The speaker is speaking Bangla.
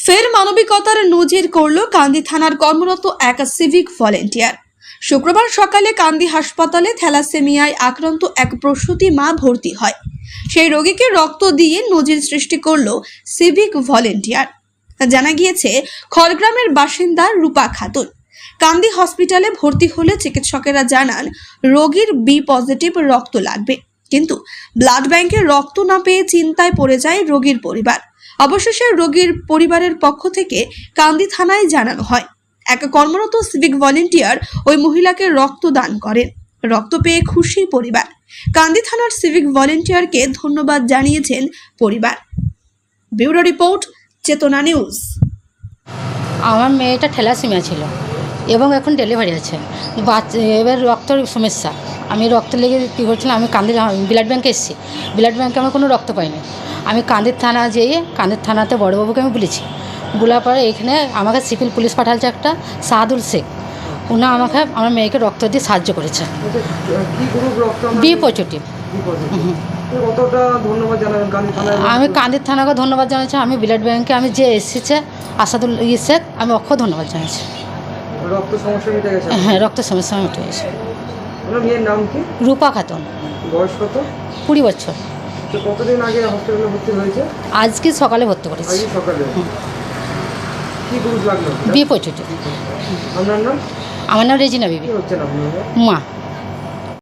ফের মানবিকতার নজির করল কান্দি থানার কর্মরত এক সিভিক ভলেন্টিয়ার। শুক্রবার সকালে কান্দি হাসপাতালে থ্যালাসেমিয়ায় আক্রান্ত এক প্রসূতি মা ভর্তি হয়। সেই রোগীকে রক্ত দিয়ে নজির সৃষ্টি করল সিভিক ভলেন্টিয়ার। জানা গিয়েছে, খড়গ্রামের বাসিন্দা রূপা খাতুন কান্দি হসপিটালে ভর্তি হলে চিকিৎসকেরা জানান রোগীর বি পজিটিভ রক্ত লাগবে, কিন্তু ব্লাড ব্যাংকে রক্ত না পেয়ে চিন্তায় পড়ে যায় রোগীর পরিবার। অবশেষে রোগীর পরিবারের পক্ষ থেকে কান্দি থানায় জানানো হয়। এক কর্মরত সিভিক ভলেন্টিয়ার ওই মহিলাকে রক্ত দান করেন। রক্ত পেয়ে খুশি পরিবার। কান্দি থানার সিভিক ভলেন্টিয়ারকে ধন্যবাদ জানিয়েছেন পরিবার। ব্যুরো রিপোর্ট, চেতনা নিউজ। আমার মেয়েটা থ্যালাসেমিয়া ছিল এবং এখন ডেলিভারি আছে। এবার রক্তের সমস্যা, আমি রক্ত লেগে কী করছিলাম, আমি কান্দির ব্লাড ব্যাঙ্কে এসেছি। ব্লাড ব্যাঙ্কে আমি কোনো রক্ত পাইনি। আমি কান্দির থানা যেয়ে কান্দির থানাতে বড়োবাবুকে আমি বলেছি। বলার পরে এখানে আমাকে সিভিল পুলিশ পাঠালছে একটা সাহাদুল শেখ। উনি আমাকে আমার মেয়েকে রক্ত দিয়ে সাহায্য করেছে। B positive. আমি কান্দির থানাকে ধন্যবাদ জানাচ্ছি। আমি ব্লাড ব্যাঙ্কে আমি যে এসেছে আসাদুল শেখ, আমি অক্ষয় ধন্যবাদ জানাচ্ছি। হ্যাঁ, রক্তের সমস্যা মিটে গেছে। রূপা খাতুন, বয়স কত? 20 বছর। কতদিন আগে হসপিটালে ভর্তি হয়েছে? আজকে সকালে ভর্তি করেছি। সকালে কি গ্রুপ লাগলো? B positive. আপনার নাম? আমার নাম রেজিনা বিবি। কি হচ্ছেন আপনার? মা।